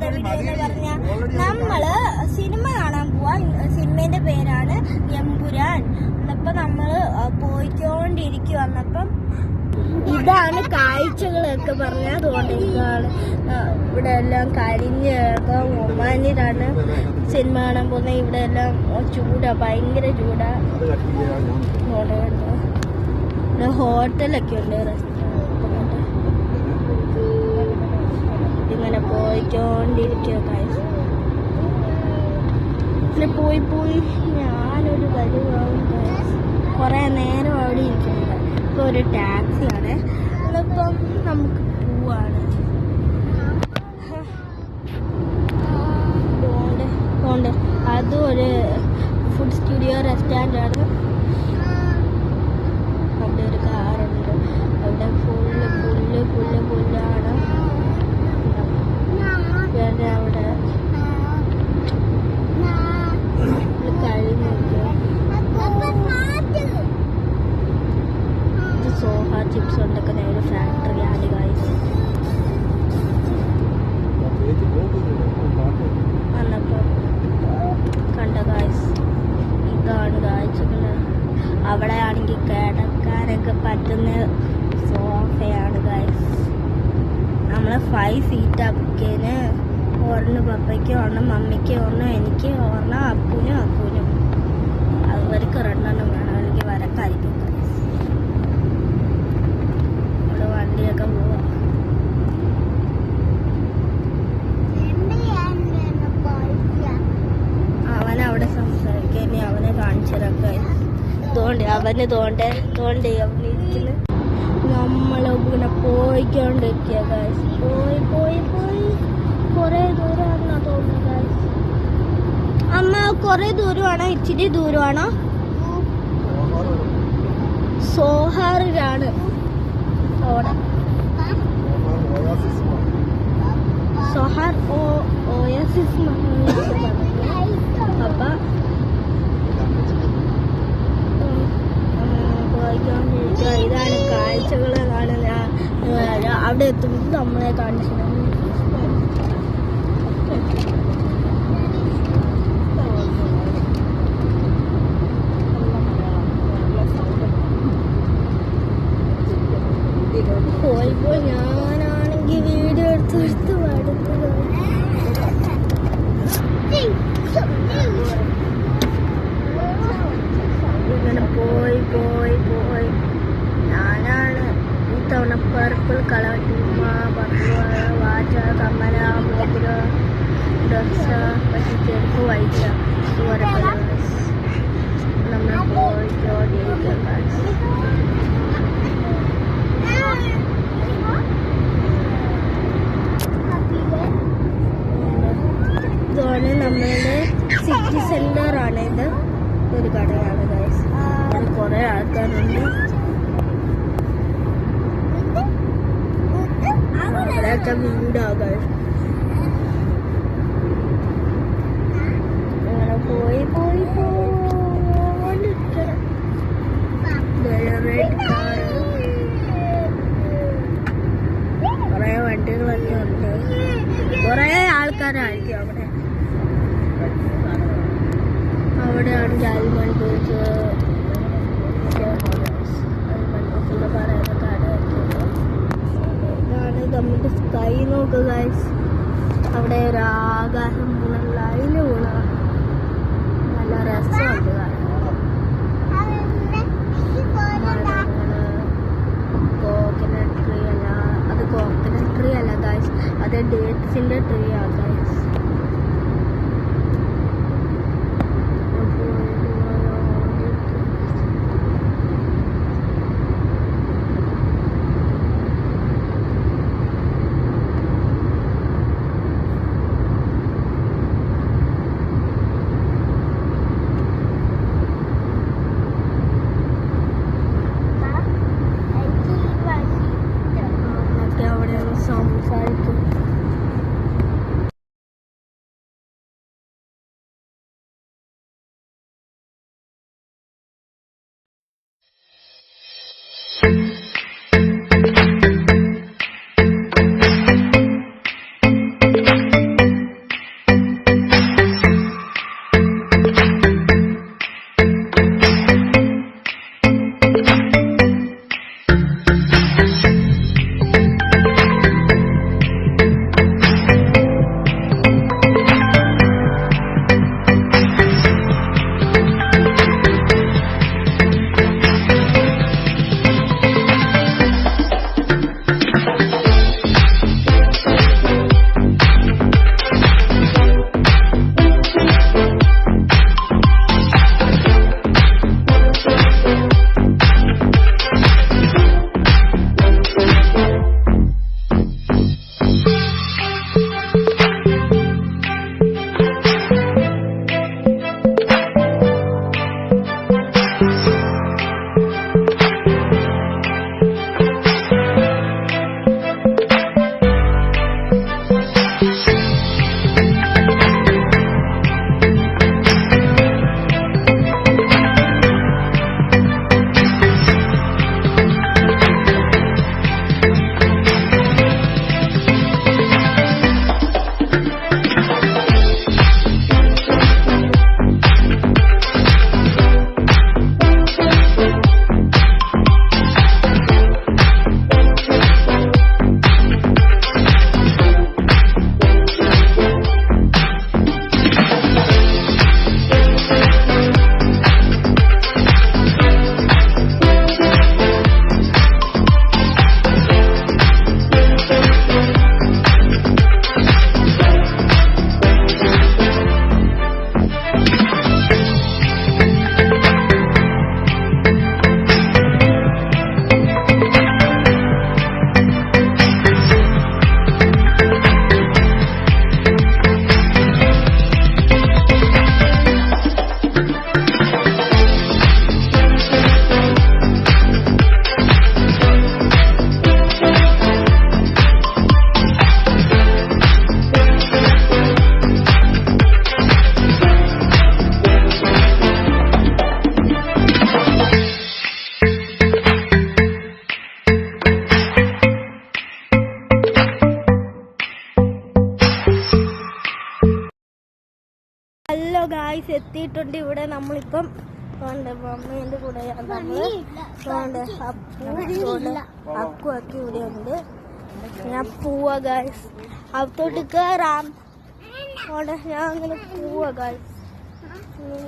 ഇന്നത്തെ വീഡിയോ എന്ന് പറഞ്ഞാൽ നമ്മള് സിനിമ കാണാൻ പോവാ. സിനിമേന്റെ പേരാണ് എമ്പുരാൻ. എന്നപ്പം നമ്മള് പോയിക്കൊണ്ടിരിക്കുക. വന്നപ്പം ഇതാണ് കാഴ്ചകളൊക്കെ പറഞ്ഞാൽ അതുകൊണ്ടിരിക്കുകയാണ്. ഇവിടെ എല്ലാം കരിഞ്ഞ് ഒമാനിലാണ് സിനിമ കാണാൻ പോകുന്നത്. ഇവിടെ എല്ലാം ചൂടാ, ഭയങ്കര ചൂടാ. ഇവിടെ ഹോട്ടലൊക്കെ ഉണ്ട്, റെസ്റ്റോറൻറ്റ്. ഇങ്ങനെ പോയിക്കൊണ്ടിരിക്കുക. പിന്നെ പോയി ഞാനൊരു വരുവാകും. കുറേ നേരം അവിടെ ഇരിക്കുന്നുണ്ട്. ഇപ്പോൾ ഒരു ടാക്സിയാണ്. അതിപ്പം നമുക്ക് പോവാണ്. അതും ഒരു ഫുഡ് സ്റ്റുഡിയോ റെസ്റ്റോറൻ്റ് ആണ്. അവിടെ ഒരു കാറുണ്ട്. അവിടെ പുല്ലാണ്. വേറെ അവിടെ സോഹ ചിപ്സ് ഉണ്ടാക്കുന്ന ഒരു ഫാക്ടറിയാണ് ഗൈസ്. വന്നപ്പോൾ കണ്ട ഗൈസ്, ഇതാണ് കാഴ്ചകൾ. അവിടെ ആണെങ്കിൽ കിടക്കാനൊക്കെ പറ്റുന്ന സോഫയാണ് ഗൈസ്. നമ്മൾ 5 സീറ്റ് അപ്പന്, ഒരെണ്ണം പപ്പയ്ക്ക്, ഒരെണ്ണം മമ്മിക്ക്, ഒരെണ്ണം എനിക്ക്, ഒരെണ്ണം അപ്പൂനും. അവർക്ക് 2 എണ്ണം വേണം, എനിക്ക് വരക്കായിരിക്കും. ഇവിടെ വണ്ടിയൊക്കെ പോവാം. അവനവിടെ സംസാരിക്കാൻ, അവനെ കാണിച്ചിറക്കാൻ. അവന് തോണ്ടേ അവനിരിക്കുന്നു. നമ്മളിങ്ങനെ പോയിക്കൊണ്ടിരിക്കുക ഗൈസ്. പോയി കുറേ ദൂരമാണെന്നാ തോന്നുന്നു ഗൈസ്. അമ്മ കുറേ ദൂരമാണോ ഇച്ചിരി ദൂരമാണോ? സോഹാറിലാണ് അവിടെ. സോഹാർ ഓയാസിസ് അപ്പ ഇതാണ് കാഴ്ചകൾ കാണുന്ന. അവിടെ എത്തുമ്പോൾ നമ്മളെ കാണിച്ചു. പോയി ഞാനാണെങ്കിൽ വീഡിയോ എടുത്ത് മടുത്തത്. ഇങ്ങനെ പോയി ഞാനാണ് ഇത്തവണ പർപ്പിൾ കളർ വാച്ച, കമ്മല, മോതിര, ഡ്രസ്സ്, പക്ഷെ ചെരുപ്പ് വൈച്ച ദൂരെ നമ്മൾ പോയിക്കൊണ്ടിരിക്കുക. ഇതാണ് നമ്മളുടെ സിറ്റി സെന്റർ ആണ്. ഇത് ഒരു കടയാണ് ഗൈസ്. അവിടെ കുറേ ആൾക്കാരുണ്ട്. അവിടെയൊക്കെ വീടാണ്. അങ്ങനെ പോയി റെഡ് കാർ, കുറേ വണ്ടികളൊക്കെ ഉണ്ട്. കുറേ ആൾക്കാരായിരിക്കും അവിടെയാണെങ്കിൽ അൽമണ്ട് ബീച്ച് പറയുന്ന കടയൊക്കെ. ഇതാണ് നമ്മുടെ സ്കൈ നോക്കുക ഗൈസ്. അവിടെ ഒരു ആകാശം ലൈന് വീണ നല്ല രസമുണ്ട്. കോക്കനട്ട് ട്രീ അല്ല, അത് കോക്കനട്ട് ട്രീ അല്ല ഗൈസ്, അത് ഡേറ്റ്സിൻ്റെ ട്രീ ആണ് ഗൈസ്. ഗായ്സ് എത്തിയിട്ടുണ്ട് ഇവിടെ. നമ്മളിപ്പം മമ്മീൻ്റെ കൂടെ അക്കു ആക്കി ഇവിടെ ഉണ്ട്. ഞാൻ പോവാ ഗായ്സ്, അകത്തോട്ട് കയറാം. ഞാൻ അങ്ങനെ പോവാ ഗായ്സ്.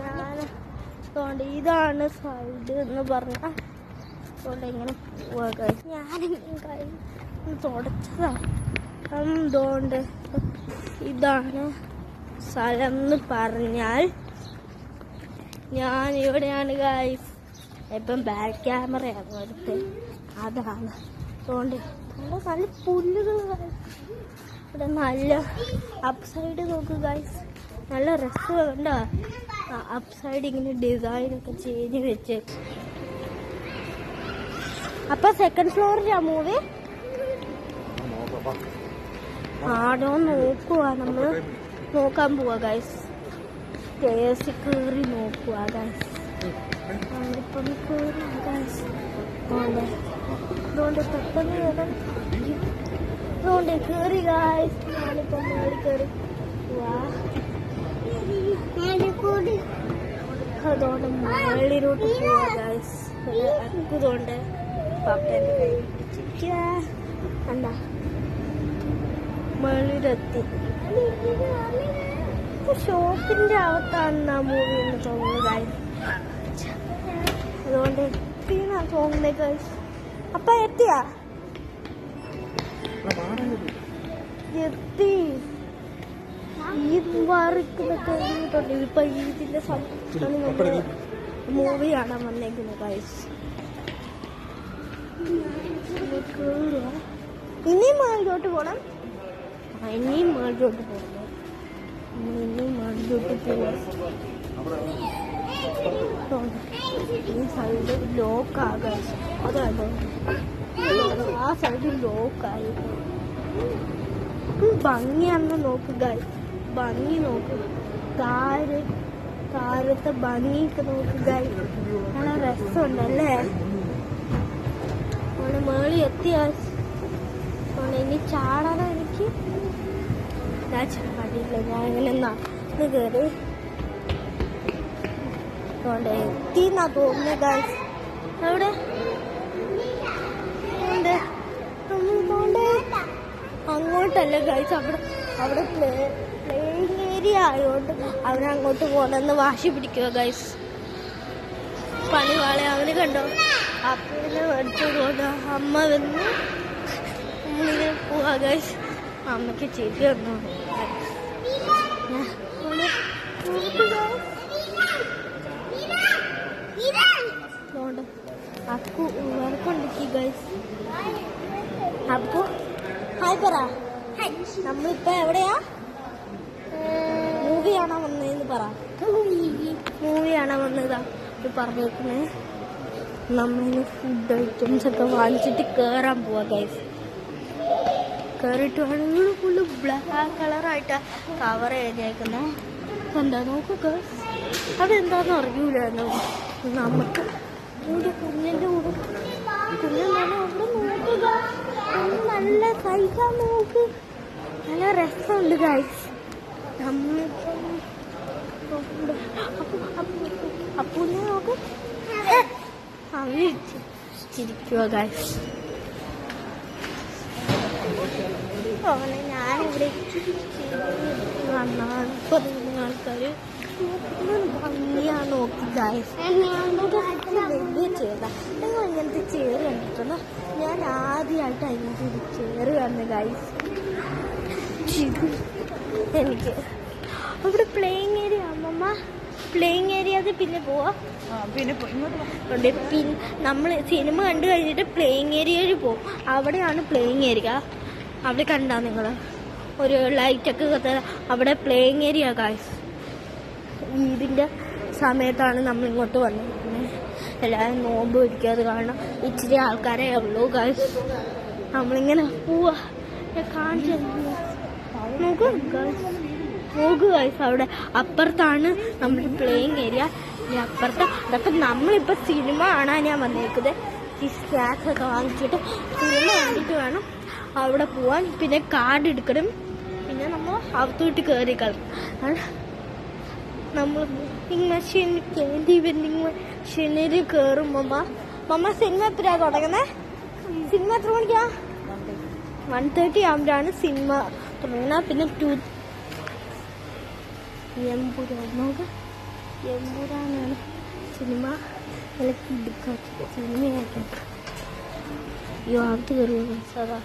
ഞാൻ ഇതാണ് സൈഡ് എന്ന് പറഞ്ഞ ഇങ്ങനെ പോവാ ഗായ്സ്. ഞാനിങ്ങനെ തുടച്ചതാ. എന്തുകൊണ്ട് ഇതാണ് സ്ഥലം എന്ന് പറഞ്ഞാൽ ഞാൻ ഇവിടെയാണ് ഗായ്സ്. ഇപ്പം ബാക്ക് ക്യാമറയാണ് എടുത്ത്. അതാണ് അതുകൊണ്ട് നല്ല പുല്ലുകൾ ഇവിടെ. നല്ല അപ്പ് സൈഡ് നോക്കുക ഗായ്സ്, നല്ല രസമുണ്ടോ? അപ്പ് സൈഡ് ഇങ്ങനെ ഡിസൈനൊക്കെ ചെയ്ത് വെച്ച്. അപ്പൊ സെക്കൻഡ് ഫ്ലോറിലാ മൂവി. ആടോ നോക്കുക, നമ്മള് നോക്കാൻ പോവാ ഗൈസ്. കേസ് കയറി നോക്കുക ഗൈസ്. നമ്മളിപ്പം കയറി ഗൈസ്. അതുകൊണ്ട് പെട്ടെന്ന് അതുകൊണ്ട് കയറി ഗൈസ്. ഞാനിപ്പം മേടി കയറി അതുകൊണ്ട് മേളിലോട്ട് പോവാ ഗൈസ്. അതുകൊണ്ട് പപ്പേൻ്റെ കൈ പിടിച്ചിരിക്കുക. എന്താ മേളിലെത്തി. ഷോപ്പിന്റെ അകത്താണ് മൂവി എന്ന് തോന്നുന്നു ഗൈസ്. അതുകൊണ്ട് എത്തിന്നാ തോന്നുന്നത് ഗൈസ്. അപ്പൊ എത്തിയാ എത്തി. ഈദ് മുബാറക്കിനൊക്കെ കഴിഞ്ഞിട്ടുണ്ട്. ഇപ്പൊ ഈദിന്റെ സമയത്താണ് മൂവി കാണാൻ വന്നേക്കുന്നത് ഗൈസ്. ഇനിയും മേളിലോട്ട് പോണം. ഇനിയും മേളിലോട്ട് പോകണം. ഇനിയും മേളിലോട്ട് പോവാം. ഈ സൈഡ് ലോക്കാകാൻ അതാണോ? ആ സൈഡ് ലോക്കായി. ഭംഗിയാണെന്ന് നോക്കുക, ഭംഗി നോക്കുക. കാരത്തെ ഭംഗിയൊക്കെ നോക്കുക. നല്ല രസമുണ്ടല്ലേ? അവിടെ മേളി എത്തിയ ഇനി ചാടാനോ എനിക്ക് ഞാൻ ചാടിയില്ല. ഞാൻ ഇങ്ങനെ നടന്ന് കയറി എത്തിന്നാ തോന്നുന്നത് ഗൈസ്. എവിടെ അങ്ങോട്ടല്ല ഗൈസ്. അവിടെ പ്ലേയിങ് ഏരിയ ആയതുകൊണ്ട് അവനങ്ങോട്ട് പോകണമെന്ന് വാശി പിടിക്കുക ഗൈസ്. പണിവാളെ അവന് കണ്ടോ? അപ്പനെ മേടിച്ചതുകൊണ്ട് അമ്മ വന്ന് നമ്മളിങ്ങനെ പോവാ ഗൈസ്. അമ്മയ്ക്ക് ചെവി വന്നു. അക്കു വർക്കുണ്ടാക്കി ഗൈസ്. അപ്പു ഹായ് പറ. നമ്മളിപ്പോ എവിടെയാ? മൂവി കാണാൻ വന്നതെന്ന് പറ. മൂവി കാണാൻ വന്നതാ പറഞ്ഞേക്കുന്നേ. നമ്മളിന് ഫുഡ് ഐറ്റംസ് ഒക്കെ വാങ്ങിച്ചിട്ട് കേറാൻ പോവാ ഗൈസ്. കയറിയിട്ട് വേണമെങ്കിൽ ഫുള്ള് ബ്ലാക്ക് കളറായിട്ടാ കവർ ചെയ്തേക്കുന്നത്. എന്താ നോക്കുക, അതെന്താന്ന് അറിയൂലായിരുന്നു നമുക്ക്. കുഞ്ഞിൻ്റെ കൂടെ കുഞ്ഞെന്താണ് അവിടെ നോക്കുക. നല്ല സൈസാ നോക്ക്. നല്ല രസമുണ്ട് ഗൈസ്. നമ്മളിപ്പം അപ്പൂനെ നോക്ക്. അങ്ങനെ ചിരിക്കുക ഗൈസ്. അങ്ങനെ ഞാനിവിടെ ആൾക്കാർ ഭംഗിയാ നോക്കി ഗൈസ്. വലിയ ചേരാ. നിങ്ങൾ ഇങ്ങനത്തെ ചേറ് കണ്ടിട്ടുണ്ടോ? ഞാൻ ആദ്യമായിട്ട് അതിനകത്ത് ഒരു ചേറ് കണ്ടു ഗൈസ്. എനിക്ക് അവിടെ പ്ലേയിങ് ഏരിയ അമ്മമ്മ പ്ലേയിങ് ഏരിയ അത് പിന്നെ പോവാ. പിന്നെ നമ്മൾ സിനിമ കണ്ടു കഴിഞ്ഞിട്ട് പ്ലേയിങ് ഏരിയയിൽ പോകും. അവിടെയാണ് പ്ലേയിങ് ഏരിയ. അവിടെ കണ്ടാ നിങ്ങൾ ഒരു ലൈറ്റൊക്കെ അവിടെ പ്ലേയിങ് ഏരിയ ഗൈസ്. ഈദിൻ്റെ സമയത്താണ് നമ്മളിങ്ങോട്ട് വന്നിരിക്കുന്നത്. എല്ലാവരും നോമ്പ് പിടിക്കാതെ കാരണം ഇച്ചിരി ആൾക്കാരേ ഉള്ളൂ ഗൈസ്. നമ്മളിങ്ങനെ പോവാ. കാണിച്ചു നോക്കൂ ഗൈസ്. അവിടെ അപ്പുറത്താണ് നമ്മുടെ പ്ലേയിങ് ഏരിയ. അപ്പുറത്ത് അതൊക്കെ നമ്മളിപ്പോൾ സിനിമ കാണാൻ ഞാൻ വന്നേക്കുന്നത്. ഈ സ്നാക്സ് ഒക്കെ വാങ്ങിച്ചിട്ട് സിനിമ കണ്ടിട്ട് വേണം അവിടെ പോവാൻ. പിന്നെ കാർഡ് എടുക്കണം. പിന്നെ നമ്മൾ അകത്തോട്ട് കയറി കളയും. നമ്മൾ ക്യാൻഡി വെൻഡിങ് മെഷീനിൽ കയറും. മമ്മ സിനിമ എപ്പോഴാണ് തുടങ്ങുന്നത്? സിനിമ എത്ര മണിക്കാ? 1:30 ആകുമ്പോഴാണ് സിനിമ തുടങ്ങുന്നത്. പിന്നെ എമ്പുരാനാണ് സിനിമ. സിനിമയായിരിക്കും. അയ്യോ അടുത്ത് കയറുക സാധാ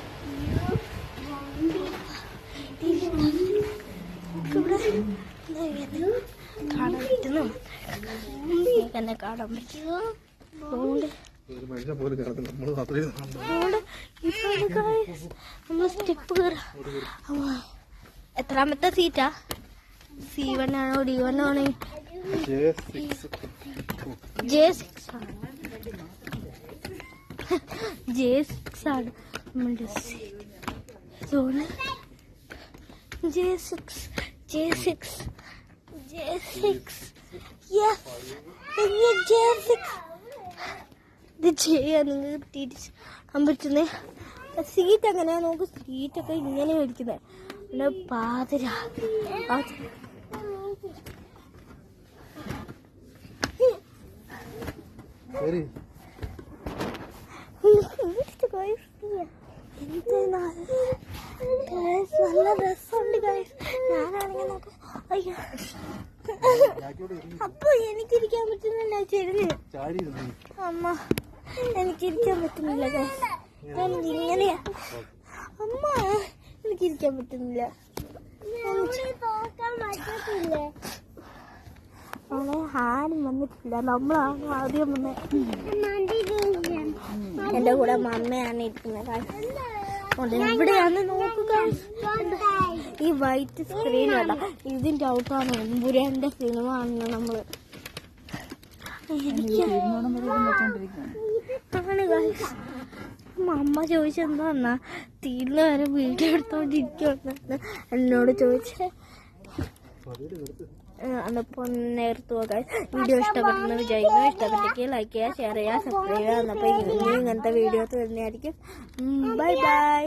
ഇവിടെ കാണാൻ പറ്റുന്നു. എന്നെ കാണാൻ പറ്റുമോ? അതുകൊണ്ട് നമ്മൾ സ്റ്റെപ്പ് കയറാം. എത്രാമത്തെ സീറ്റാ? C1 ആണോ D1 ആണോ? J6 ആണ്. J6 ആണ് നമ്മുടെ സോണ്. J6 yes J6. ഇത് ചെയ്യാൻ നിങ്ങൾക്ക് തിരിച്ചാൻ പറ്റുന്നേ. സീറ്റ് എങ്ങനെയാ നോക്ക്. സീറ്റൊക്കെ ഇങ്ങനെ മേടിക്കുന്നത്. പിന്നെ പാതിര നല്ല രസമുണ്ട് ഗൈസ്. ഞാനാണെങ്കിൽ നോക്ക്. അയ്യോ അപ്പൊ എനിക്കിരിക്കാൻ പറ്റുന്നില്ല. ചെരിഞ്ഞ് അമ്മ എനിക്കിരിക്കാൻ പറ്റുന്നില്ല ഗൈസ്. ഇങ്ങനെയാ അമ്മ എനിക്കിരിക്കാൻ പറ്റുന്നില്ല. ആരും വന്നിട്ടില്ല. നമ്മളാണ് ആദ്യം വന്നത്. എന്റെ കൂടെ മമ്മയാണ് ഇരിക്കുന്നത്. എവിടെയാന്ന് നോക്കുക. ഈ വൈറ്റ് സ്ക്രീൻ അല്ല, ഇതിന്റെ ഔട്ടാണ് എമ്പുരാന്റെ സിനിമ കാണുന്നത് നമ്മള്. അമ്മ ചോദിച്ചെന്താ തീർന്ന വരെ വീഡിയോ എടുത്തോണ്ടിരിക്കുമെന്ന് എന്നോട് ചോദിച്ചേ. അന്നപ്പോ നേർത്തു പോകാൻ. വീഡിയോ ഇഷ്ടപ്പെട്ടെന്ന് വിചാരിക്കുന്നു. ഇഷ്ടപ്പെട്ടെങ്കിൽ ലൈക്ക് ചെയ്യുക, ഷെയർ ചെയ്യുക, സബ്സ്ക്രൈബ് ചെയ്യുക. അന്നപ്പോ ഇങ്ങനത്തെ വീഡിയോസ് വരുന്നതായിരിക്കും. Bye bye.